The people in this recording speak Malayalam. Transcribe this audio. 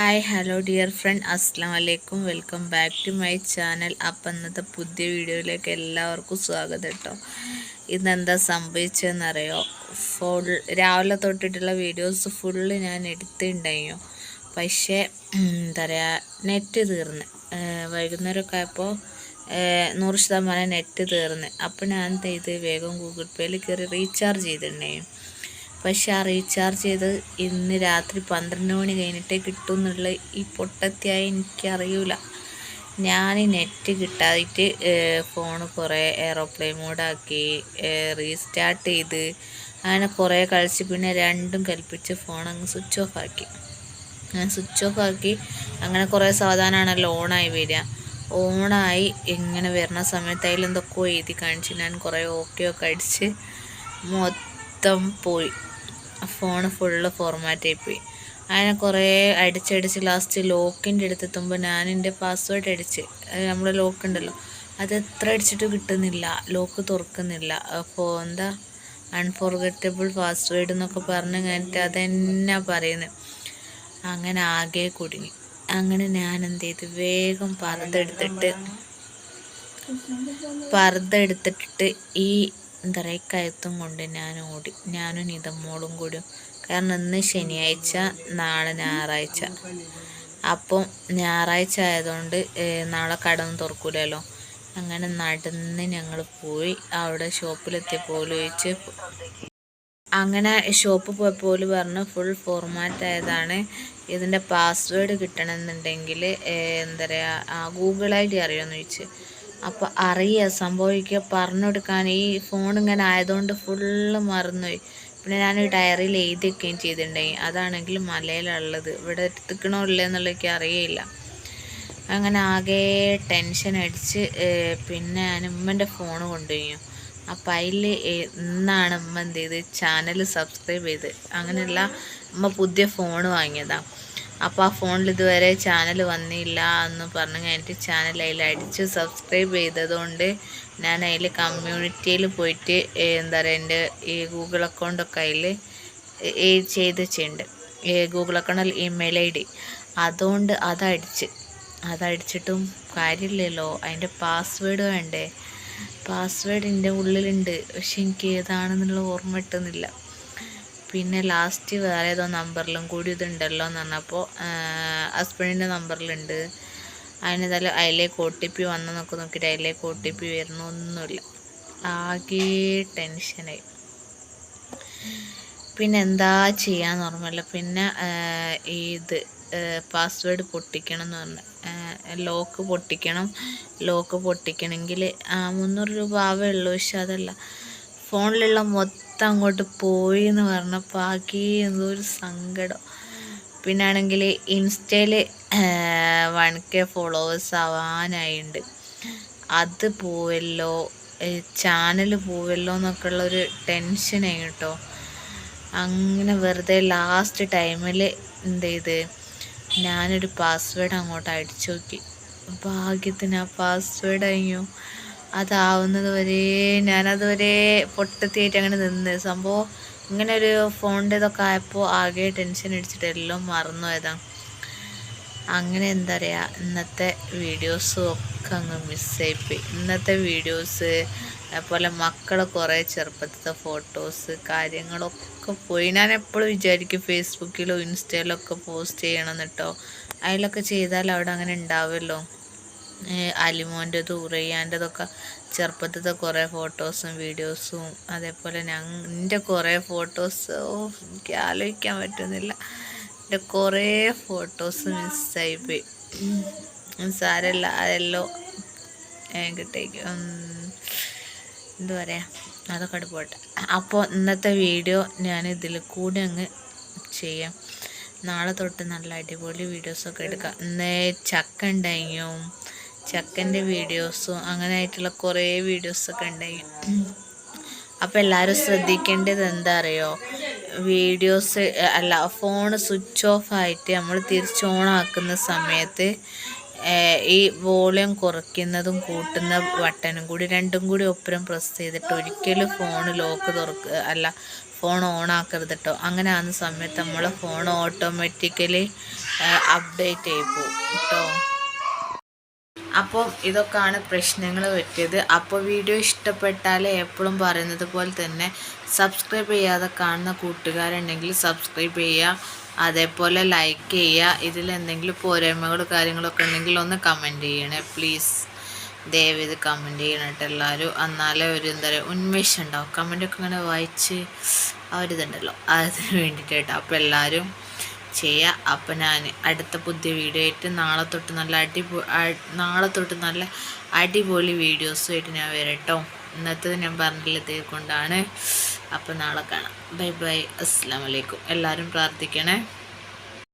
ഹായ് ഹലോ ഡിയർ ഫ്രണ്ട്, അസ്സാം വലൈക്കും. Welcome back to my channel. അപ്പം ഇന്നത്തെ പുതിയ വീഡിയോയിലേക്ക് എല്ലാവർക്കും സ്വാഗതം കേട്ടോ. ഇന്നെന്താ സംഭവിച്ചതെന്നറിയോ? രാവിലെ തൊട്ടിട്ടുള്ള വീഡിയോസ് ഫുള്ള് ഞാൻ എടുത്തിട്ടുണ്ടായിരുന്നു. പക്ഷേ എന്താ പറയുക, നെറ്റ് തീർന്ന്. വൈകുന്നേരമൊക്കെ ആയപ്പോൾ 100% നെറ്റ് തീർന്ന്. അപ്പോൾ ഞാൻ ഇത് വേഗം ഗൂഗിൾ പേയിൽ കയറി റീചാർജ് ചെയ്തിട്ടുണ്ടായിരുന്നു. പക്ഷെ ആ റീചാർജ് ചെയ്ത് ഇന്ന് രാത്രി 12 മണി കഴിഞ്ഞിട്ടേ കിട്ടും എന്നുള്ള ഈ പൊട്ടത്തിയായി എനിക്കറിയില്ല. ഞാൻ നെറ്റ് കിട്ടാതിട്ട് ഫോൺ കുറേ എയറോപ്ലെയിൻ മോഡാക്കി, റീസ്റ്റാർട്ട് ചെയ്ത് അങ്ങനെ കുറേ കളിച്ച് പിന്നെ രണ്ടും കൽപ്പിച്ച് ഫോൺ അങ്ങ് സ്വിച്ച് ഓഫ് ആക്കി. അങ്ങനെ കുറേ സാവധാനമാണല്ലോ ഓണായി വരിക. ഓണായി ഇങ്ങനെ വരുന്ന സമയത്ത് അതിലെന്തൊക്കെയോ എഴുതി കാണിച്ച് ഞാൻ കുറേ ഓക്കെ അടിച്ച് മൊത്തം പോയി. ഫോൺ ഫുള്ള് ഫോർമാറ്റ് ആയിപ്പോയി. അങ്ങനെ കുറേ അടിച്ചടിച്ച് ലാസ്റ്റ് ലോക്കിൻ്റെ അടുത്തെത്തുമ്പോൾ ഞാൻ എൻ്റെ പാസ്വേഡ് അടിച്ച്, നമ്മുടെ ലോക്ക് ഉണ്ടല്ലോ, അത് എത്ര അടിച്ചിട്ട് കിട്ടുന്നില്ല, ലോക്ക് തുറക്കുന്നില്ല. അപ്പോൾ എന്താ അൺഫോർഗറ്റബിൾ പാസ്വേഡ് എന്നൊക്കെ പറഞ്ഞ് കഴിഞ്ഞിട്ട് അതെന്നാ പറയുന്നത്. അങ്ങനെ ആകെ കുടുങ്ങി. അങ്ങനെ ഞാൻ എന്ത് ചെയ്തു, വേഗം പർദ്ദ എടുത്തിട്ട് ഈ എന്താ പറയുക കയത്തും കൊണ്ട് ഞാൻ ഓടി. ഞാനും നിതമ്മോളും കൂടി. കാരണം ഇന്ന് ശനിയാഴ്ച, നാളെ ഞായറാഴ്ച. അപ്പം ഞായറാഴ്ച ആയതുകൊണ്ട് നാളെ കടന്ന് തുറക്കൂലല്ലോ. അങ്ങനെ നടന്ന് ഞങ്ങൾ പോയി. അവിടെ ഷോപ്പിലെത്തിയപ്പോൾ ചോദിച്ച്, അങ്ങനെ ഷോപ്പ് പോയപ്പോൾ പറഞ്ഞ് ഫുൾ ഫോർമാറ്റ് ആയതാണ്, ഇതിൻ്റെ പാസ്വേഡ് കിട്ടണമെന്നുണ്ടെങ്കിൽ എന്താ പറയുക ഗൂഗിൾ ID അറിയുമെന്ന് ചോദിച്ച്. അപ്പോൾ അറിയുക സംഭവിക്കുക പറഞ്ഞു കൊടുക്കാൻ ഈ ഫോൺ ഇങ്ങനെ ആയതുകൊണ്ട് ഫുള്ള് മറന്നുപോയി. പിന്നെ ഞാൻ ഡയറിയിൽ എഴുതിയൊക്കെയും ചെയ്തിട്ടുണ്ടായി. അതാണെങ്കിൽ മലയിലുള്ളത്, ഇവിടെ എത്തിക്കണോ ഇല്ല എന്നുള്ളതൊക്കെ അറിയില്ല. അങ്ങനെ ആകെ ടെൻഷൻ അടിച്ച് പിന്നെ ഞാൻ ഉമ്മൻ്റെ ഫോൺ കൊണ്ടുപോയി. അപ്പം അതിൽ ഇന്നാണ് ഉമ്മ എന്ത് ചെയ്ത് ചാനൽ സബ്സ്ക്രൈബ് ചെയ്ത്. അങ്ങനെയുള്ള ഉമ്മ പുതിയ ഫോൺ വാങ്ങിയതാണ്. അപ്പോൾ ആ ഫോണിൽ ഇതുവരെ ചാനൽ വന്നില്ല എന്ന് പറഞ്ഞു കഴിഞ്ഞിട്ട് ചാനൽ അതിൽ അടിച്ച് സബ്സ്ക്രൈബ് ചെയ്തതുകൊണ്ട് ഞാൻ അതിൽ കമ്മ്യൂണിറ്റിയിൽ പോയിട്ട് എന്താ പറയുക എൻ്റെ ഈ ഗൂഗിൾ അക്കൗണ്ടൊക്കെ അതിൽ ചെയ്ത് വെച്ചിട്ടുണ്ട്. Google account email ID. അതുകൊണ്ട് അതടിച്ചിട്ടും കാര്യമില്ലല്ലോ, അതിൻ്റെ പാസ്വേഡ് വേണ്ടേ. പാസ്വേഡ് എൻ്റെ ഉള്ളിലുണ്ട്, പക്ഷെ എനിക്ക് ഏതാണെന്നുള്ള ഓർമ്മ കിട്ടുന്നില്ല. പിന്നെ ലാസ്റ്റ് വേറെ ഏതോ നമ്പറിലും കൂടി ഇതുണ്ടല്ലോ എന്ന് പറഞ്ഞപ്പോൾ ഹസ്ബൻഡിൻ്റെ നമ്പറിലുണ്ട്. അതിനെന്തായാലും അതിലേക്ക് OTP വന്നെന്നൊക്കെ നോക്കിയിട്ട് അതിലേക്ക് OTP വരുന്നൊന്നുമില്ല. ആകെ ടെൻഷനായി. പിന്നെ എന്താ ചെയ്യാന്ന് ഓർമ്മയില്ല. പിന്നെ ഇത് പാസ്വേഡ് പൊട്ടിക്കണം എന്ന് പറഞ്ഞു. ലോക്ക് പൊട്ടിക്കണമെങ്കിൽ 300 രൂപ ആവേ ഉള്ളൂ. പക്ഷെ അതല്ല, ഫോണിലുള്ള മൊത്തം അങ്ങോട്ട് പോയി എന്ന് പറഞ്ഞപ്പോൾ ആകെ എന്തോ ഒരു സങ്കടം. പിന്നെ ആണെങ്കിൽ ഇൻസ്റ്റയിൽ 1K ഫോളോവേഴ്സ് ആവാനായിട്ടുണ്ട്. അത് പോവല്ലോ, ചാനൽ പോവല്ലോ എന്നൊക്കെ ഉള്ളൊരു ടെൻഷനായി കേട്ടോ. അങ്ങനെ വെറുതെ ലാസ്റ്റ് ടൈമിൽ എന്ത് ചെയ്ത്, ഞാനൊരു പാസ്വേഡ് അങ്ങോട്ട് അടിച്ചു നോക്കി. ഭാഗ്യത്തിന് ആ പാസ്വേഡ് കഴിഞ്ഞു. അതാവുന്നത് വരെ ഞാനതുവരെ പൊട്ടത്തിയായിട്ട് അങ്ങനെ നിന്ന്. സംഭവം ഇങ്ങനെ ഒരു ഫോണിൻ്റെ ഇതൊക്കെ ആയപ്പോൾ ആകെ ടെൻഷൻ അടിച്ചിട്ട് എല്ലാം മറന്നു പോയതാണ്. അങ്ങനെ എന്താ പറയുക, ഇന്നത്തെ വീഡിയോസും ഒക്കെ അങ്ങ് മിസ്സായിപ്പോയി. ഇന്നത്തെ വീഡിയോസ് അതുപോലെ മക്കളെ കുറേ ചെറുപ്പത്തിലത്തെ ഫോട്ടോസ് കാര്യങ്ങളൊക്കെ പോയി. ഞാൻ എപ്പോഴും വിചാരിക്കും ഫേസ്ബുക്കിലോ ഇൻസ്റ്റയിലോ ഒക്കെ പോസ്റ്റ് ചെയ്യണം കേട്ടോ. അതിലൊക്കെ ചെയ്താൽ അവിടെ അങ്ങനെ ഉണ്ടാവുമല്ലോ. അലിമോൻ്റെതും ഉറയ്യാൻ്റെതൊക്കെ ചെറുപ്പത്തിലത്തെ കുറേ ഫോട്ടോസും വീഡിയോസും അതേപോലെ എൻ്റെ കുറേ ഫോട്ടോസ് എനിക്ക് ആലോചിക്കാൻ പറ്റുന്നില്ല. എൻ്റെ കുറേ ഫോട്ടോസ് മിസ്സായിപ്പോയി. സാരമില്ല, അതെല്ലോ കിട്ടേക്കും. എന്താ പറയുക, അതൊക്കെ അടുപ്പോട്ടെ. അപ്പോൾ ഇന്നത്തെ വീഡിയോ ഞാൻ ഇതിൽ കൂടെ അങ്ങ് ചെയ്യാം. നാളെ തൊട്ട് നല്ല അടിപൊളി വീഡിയോസൊക്കെ എടുക്കാം. ഇന്ന് ചക്ക ഉണ്ടായിരുന്നു, ചക്കൻ്റെ വീഡിയോസും അങ്ങനെ ആയിട്ടുള്ള കുറേ വീഡിയോസൊക്കെ ഉണ്ടായി. അപ്പോൾ എല്ലാവരും ശ്രദ്ധിക്കേണ്ടത് എന്താ അറിയോ, വീഡിയോസ് അല്ല, ഫോൺ സ്വിച്ച് ഓഫ് ആയിട്ട് നമ്മൾ തിരിച്ച് ഓണാക്കുന്ന സമയത്ത് ഈ വോളിയം കുറയ്ക്കുന്നതും കൂട്ടുന്ന ബട്ടണും കൂടി രണ്ടും കൂടി ഒപ്പരം പ്രസ് ചെയ്തിട്ട് ഒരിക്കലും ഫോൺ ലോക്ക് ഫോൺ ഓൺ ആക്കരുത് കേട്ടോ. അങ്ങനെ ആകുന്ന സമയത്ത് നമ്മൾ ഫോൺ ഓട്ടോമാറ്റിക്കലി അപ്ഡേറ്റ് ആയി പോകും കേട്ടോ. അപ്പം ഇതൊക്കെയാണ് പ്രശ്നങ്ങൾ പറ്റിയത്. അപ്പോൾ വീഡിയോ ഇഷ്ടപ്പെട്ടാൽ എപ്പോഴും പറയുന്നത് പോലെ തന്നെ സബ്സ്ക്രൈബ് ചെയ്യാതെ കാണുന്ന കൂട്ടുകാരുണ്ടെങ്കിൽ സബ്സ്ക്രൈബ് ചെയ്യുക, അതേപോലെ ലൈക്ക് ചെയ്യുക. ഇതിലെന്തെങ്കിലും പോരായ്മകൾ കാര്യങ്ങളൊക്കെ ഉണ്ടെങ്കിൽ ഒന്ന് കമൻറ്റ് ചെയ്യണേ പ്ലീസ്. ദയവേത് കമൻറ്റ് ചെയ്യണം എല്ലാവരും. എന്നാലേ ഒരു എന്താ പറയുക ഉന്മേഷം ഉണ്ടാവും. കമൻറ്റൊക്കെ ഇങ്ങനെ വായിച്ച് ആ ഒരിതുണ്ടല്ലോ, അതിന് വേണ്ടിയിട്ടായിട്ട്. അപ്പോൾ എല്ലാവരും ചെയ്യുക. അപ്പം ഞാൻ അടുത്ത പുതിയ വീഡിയോ ആയിട്ട് നാളെ തൊട്ട് നല്ല അടിപൊളി വീഡിയോസുമായിട്ട് ഞാൻ വരട്ടോ. ഇന്നത്തെ ഞാൻ പറഞ്ഞില്ലതേ കൊണ്ടാണ്. അപ്പം നാളെ കാണാം. ബൈ ബൈ, അസ്സലാമു അലൈക്കും. എല്ലാവരും പ്രാർത്ഥിക്കണേ.